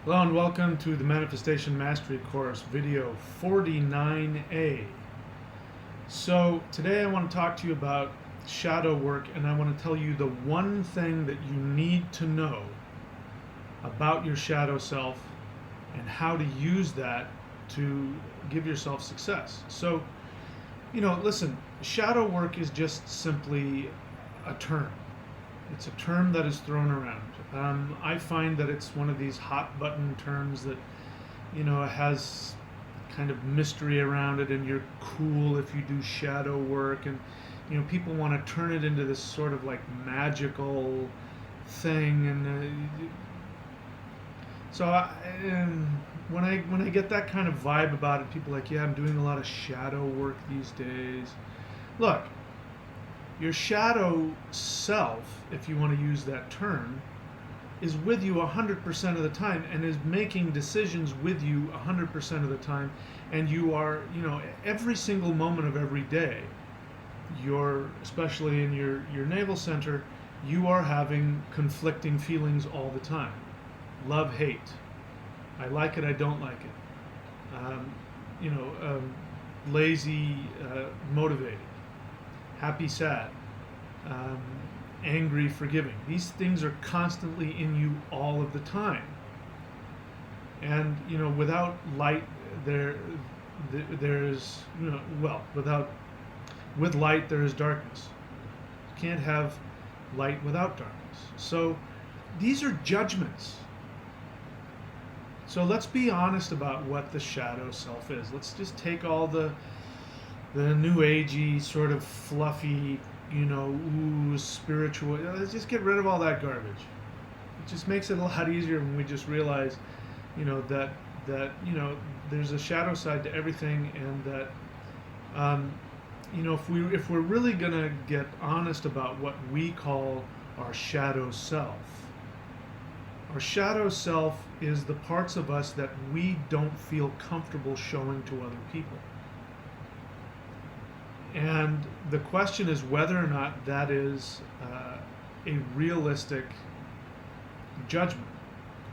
Hello and welcome to the Manifestation Mastery course, video 49A. So today I want to talk to you about shadow work, and I want to tell you the one thing that you need to know about your shadow self and how to use that to give yourself success. So, listen, shadow work is just simply a term. It's a term that is thrown around. I find that it's one of these hot button terms that, has kind of mystery around it, and you're cool if you do shadow work, and people want to turn it into this sort of like magical thing, and when I get that kind of vibe about it, people are like, yeah, I'm doing a lot of shadow work these days. Look, your shadow self, if you want to use that term, is with you 100% of the time and is making decisions with you 100% of the time. And you are, every single moment of every day, especially in your navel center, you are having conflicting feelings all the time. Love, hate. I like it, I don't like it. Lazy, motivated. Happy, sad, angry, forgiving. These things are constantly in you all of the time. And without light, there's with light there is darkness. You can't have light without darkness. So these are judgments. So let's be honest about what the shadow self is. Let's just take all the new agey sort of fluffy, spiritual. Let's just get rid of all that garbage. It just makes it a lot easier when we just realize, that there's a shadow side to everything, and that if we're really gonna get honest about what we call our shadow self. Our shadow self is the parts of us that we don't feel comfortable showing to other people. And the question is whether or not that is a realistic judgment.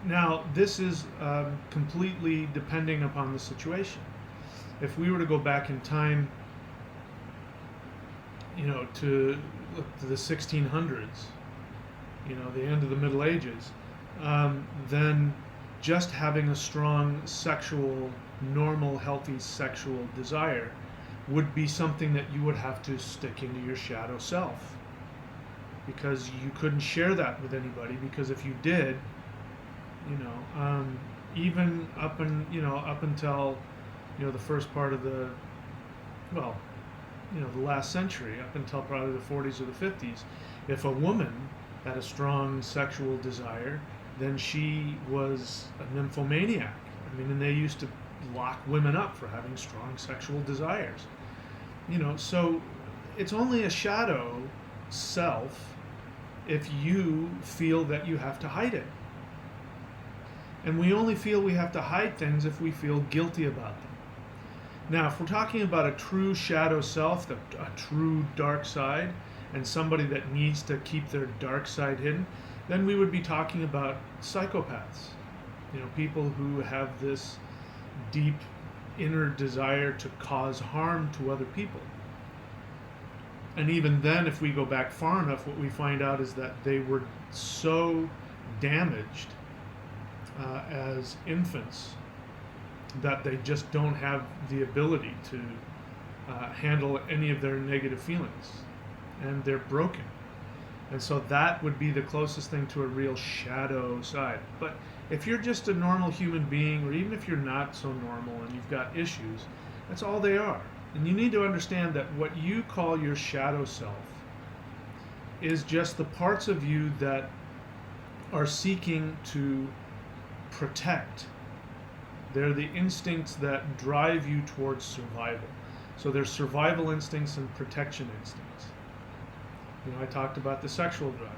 Now, this is completely depending upon the situation. If we were to go back in time, to the 1600s, the end of the Middle Ages, then just having a strong sexual, normal, healthy sexual desire would be something that you would have to stick into your shadow self, because you couldn't share that with anybody, because if you did, even up until the first part of the last century, up until probably the 40s or the 50s, if a woman had a strong sexual desire, then she was a nymphomaniac. And they used to lock women up for having strong sexual desires. So it's only a shadow self if you feel that you have to hide it. And we only feel we have to hide things if we feel guilty about them. Now, if we're talking about a true shadow self, a true dark side, and somebody that needs to keep their dark side hidden, then we would be talking about psychopaths. People who have this deep inner desire to cause harm to other people. And even then, if we go back far enough, what we find out is that they were so damaged as infants that they just don't have the ability to handle any of their negative feelings, and they're broken. And so that would be the closest thing to a real shadow side. But if you're just a normal human being, or even if you're not so normal and you've got issues, that's all they are. And you need to understand that what you call your shadow self is just the parts of you that are seeking to protect. They're the instincts that drive you towards survival. So there's survival instincts and protection instincts. I talked about the sexual drive.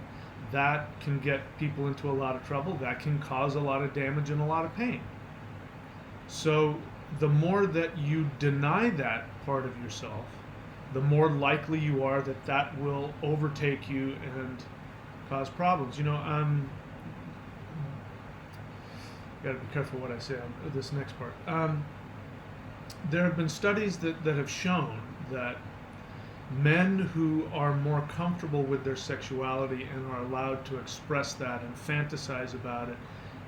That can get people into a lot of trouble. That can cause a lot of damage and a lot of pain. So the more that you deny that part of yourself, the more likely you are that that will overtake you and cause problems. got to be careful what I say on this next part. There have been studies that have shown that men who are more comfortable with their sexuality and are allowed to express that and fantasize about it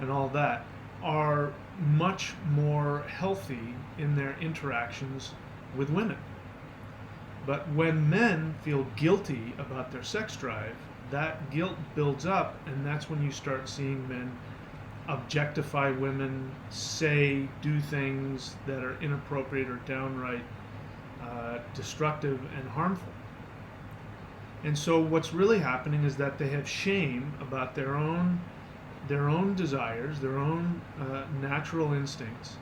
and all that are much more healthy in their interactions with women. But when men feel guilty about their sex drive, that guilt builds up, and that's when you start seeing men objectify women, say, do things that are inappropriate or downright destructive and harmful. And so what's really happening is that they have shame about their own desires, their own natural instincts,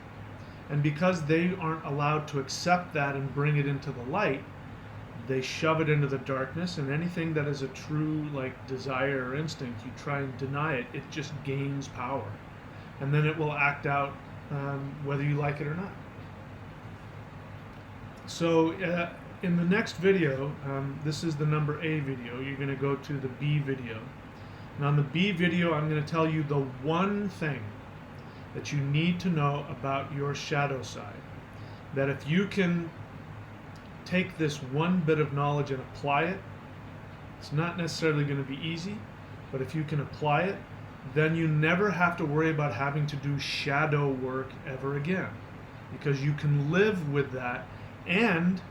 and because they aren't allowed to accept that and bring it into the light, they shove it into the darkness, and anything that is a true desire or instinct, you try and deny it, it just gains power, and then it will act out whether you like it or not. So in the next video, this is the number A video, you're going to go to the B video. And on the B video, I'm going to tell you the one thing that you need to know about your shadow side. That if you can take this one bit of knowledge and apply it, it's not necessarily going to be easy, but if you can apply it, then you never have to worry about having to do shadow work ever again. Because you can live with that and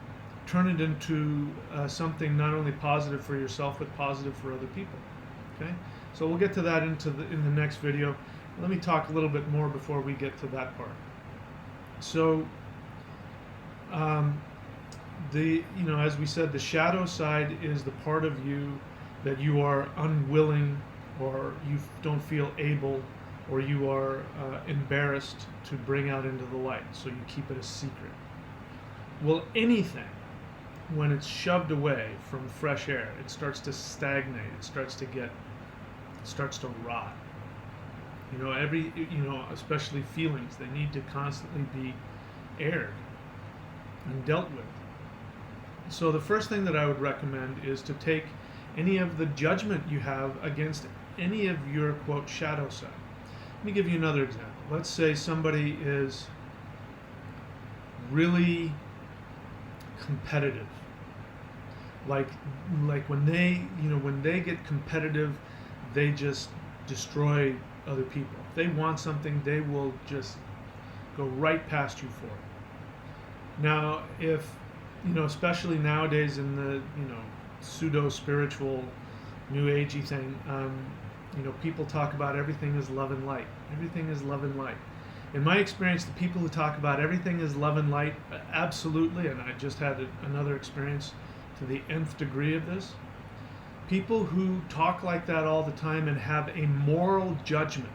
turn it into something not only positive for yourself, but positive for other people. Okay? So we'll get to that in the next video. Let me talk a little bit more before we get to that part. So, as we said, the shadow side is the part of you that you are unwilling, or you don't feel able, or you are embarrassed to bring out into the light. So you keep it a secret. Well, anything, when it's shoved away from fresh air, it starts to stagnate. It starts to rot. Especially feelings, they need to constantly be aired and dealt with. So the first thing that I would recommend is to take any of the judgment you have against any of your, quote, shadow side. Let me give you another example. Let's say somebody is really competitive. Like when they get competitive, they just destroy other people. If they want something, they will just go right past you for it. Now, if especially nowadays in the pseudo-spiritual, new agey thing, people talk about everything is love and light. Everything is love and light. In my experience, the people who talk about everything is love and light, absolutely, and I just had another experience to the nth degree of this. People who talk like that all the time and have a moral judgment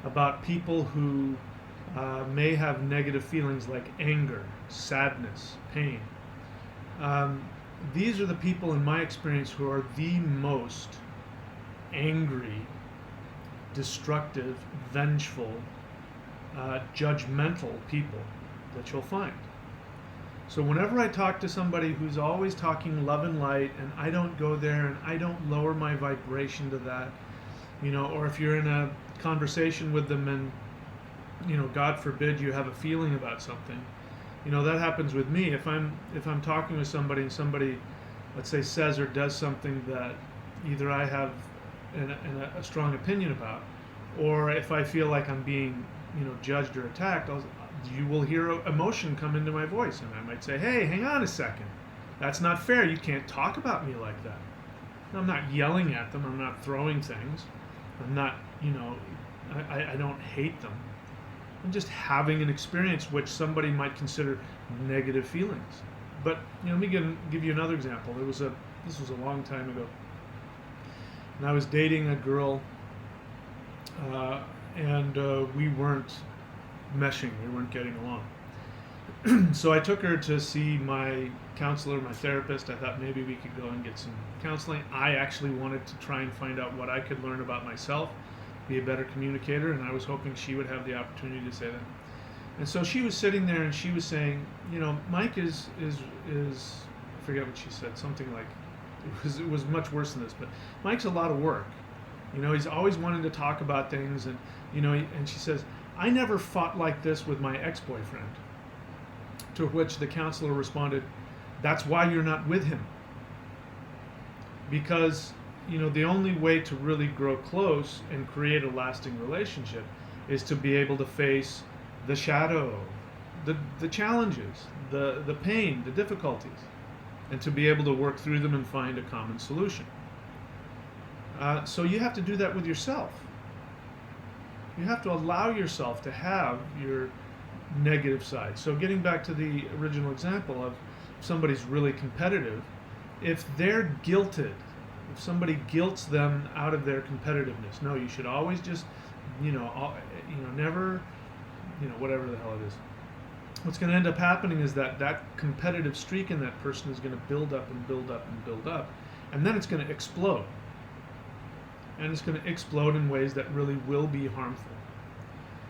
about people who may have negative feelings like anger, sadness, pain. These are the people, in my experience, who are the most angry, destructive, vengeful, judgmental people that you'll find. So whenever I talk to somebody who's always talking love and light, and I don't go there and I don't lower my vibration to that, or if you're in a conversation with them and, God forbid you have a feeling about something, that happens with me. If I'm talking with somebody and somebody, let's say, says or does something that either I have a strong opinion about, or if I feel like I'm being, judged or attacked, you will hear emotion come into my voice, and I might say, "Hey, hang on a second. That's not fair. You can't talk about me like that." And I'm not yelling at them. I'm not throwing things. I'm not, I don't hate them. I'm just having an experience which somebody might consider negative feelings. But let me give you another example. This was a long time ago, and I was dating a girl, and we weren't meshing. We weren't getting along. So I took her to see my counselor, my therapist. I thought maybe we could go and get some counseling. I actually wanted to try and find out what I could learn about myself, be a better communicator, and I was hoping she would have the opportunity to say that. And so she was sitting there and she was saying, Mike is I forget what she said, something like, it was much worse than this, but Mike's a lot of work. He's always wanting to talk about things, and and she says, I never fought like this with my ex-boyfriend. To which the counselor responded, that's why you're not with him. Because, the only way to really grow close and create a lasting relationship is to be able to face the shadow, the challenges, the pain, the difficulties, and to be able to work through them and find a common solution. So you have to do that with yourself. You have to allow yourself to have your negative side. So getting back to the original example of somebody's really competitive, if they're guilted, if somebody guilts them out of their competitiveness, no, you should always just, never, whatever the hell it is. What's going to end up happening is that competitive streak in that person is going to build up and build up and build up, and then it's going to explode. And it's going to explode in ways that really will be harmful.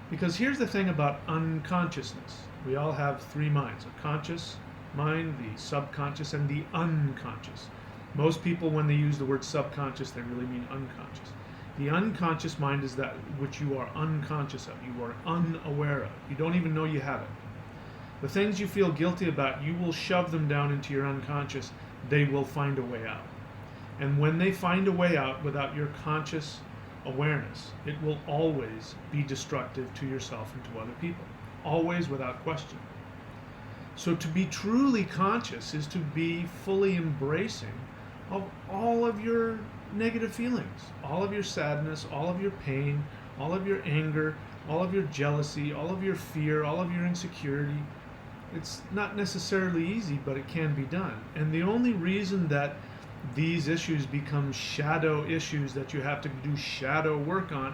Because here's the thing about unconsciousness. We all have three minds: a conscious mind, the subconscious, and the unconscious. Most people, when they use the word subconscious, they really mean unconscious. The unconscious mind is that which you are unconscious of, you are unaware of. You don't even know you have it. The things you feel guilty about, you will shove them down into your unconscious. They will find a way out. And when they find a way out without your conscious awareness, it will always be destructive to yourself and to other people. Always, without question. So to be truly conscious is to be fully embracing of all of your negative feelings, all of your sadness, all of your pain, all of your anger, all of your jealousy, all of your fear, all of your insecurity. It's not necessarily easy, but it can be done. And the only reason that these issues become shadow issues that you have to do shadow work on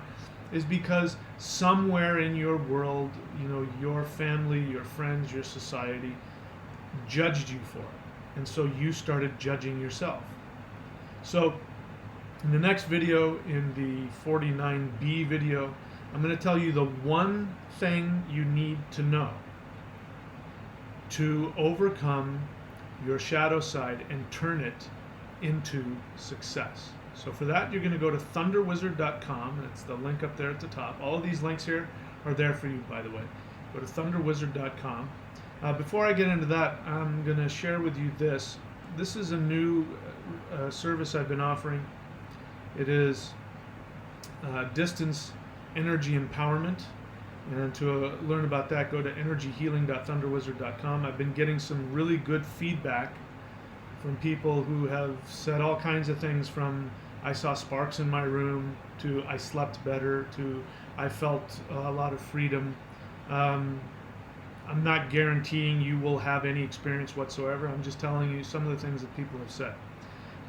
is because somewhere in your world, your family, your friends, your society judged you for it. And so you started judging yourself. So in the next video, in the 49B video, I'm going to tell you the one thing you need to know to overcome your shadow side and turn it into success. So for that, you're going to go to thunderwizard.com. That's the link up there at the top. All of these links here are there for you, by the way. Go to thunderwizard.com. Before I get into that, I'm going to share with you this. This is a new service I've been offering. It is distance energy empowerment. And to learn about that, go to energyhealing.thunderwizard.com. I've been getting some really good feedback from people who have said all kinds of things, from I saw sparks in my room, to I slept better, to I felt a lot of freedom. I'm not guaranteeing you will have any experience whatsoever. I'm just telling you some of the things that people have said.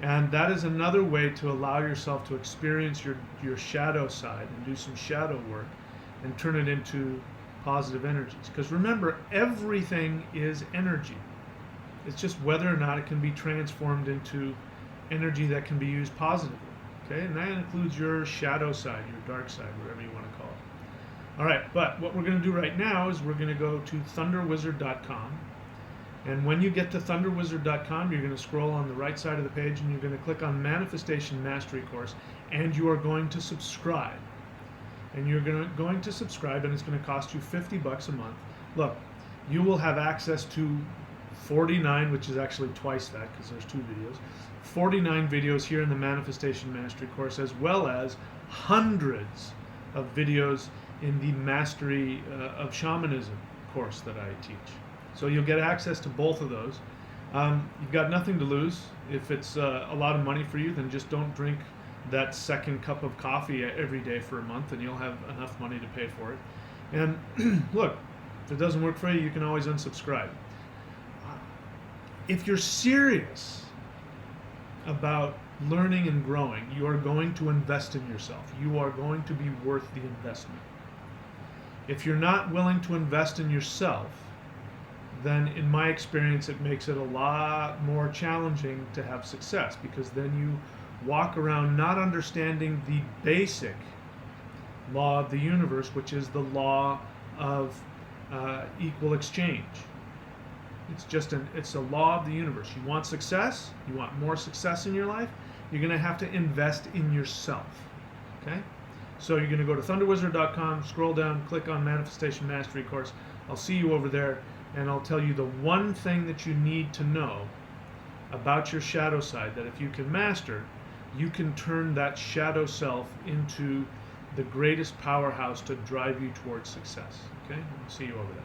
And that is another way to allow yourself to experience your shadow side and do some shadow work and turn it into positive energies. Because remember, everything is energy. It's just whether or not it can be transformed into energy that can be used positively. Okay, and that includes your shadow side, your dark side, whatever you want to call it. All right, but what we're going to do right now is we're going to go to thunderwizard.com. And when you get to thunderwizard.com, you're going to scroll on the right side of the page and you're going to click on Manifestation Mastery Course, and you are going to subscribe. And you're going to subscribe, and it's going to cost you $50 a month. Look, you will have access to 49, which is actually twice that because there's 2 videos, 49 videos here in the Manifestation Mastery Course, as well as hundreds of videos in the Mastery of Shamanism course that I teach. So you'll get access to both of those. You've got nothing to lose. If it's a lot of money for you, then just don't drink that second cup of coffee every day for a month, and you'll have enough money to pay for it. And look, if it doesn't work for you, you can always unsubscribe. If you're serious about learning and growing, you are going to invest in yourself. You are going to be worth the investment. If you're not willing to invest in yourself, then in my experience, it makes it a lot more challenging to have success, because then you walk around not understanding the basic law of the universe, which is the law of equal exchange. It's a law of the universe. You want success, you want more success in your life, you're going to have to invest in yourself. Okay? So you're going to go to thunderwizard.com, scroll down, click on Manifestation Mastery course. I'll see you over there, and I'll tell you the one thing that you need to know about your shadow side, that if you can master, you can turn that shadow self into the greatest powerhouse to drive you towards success. Okay? I'll see you over there.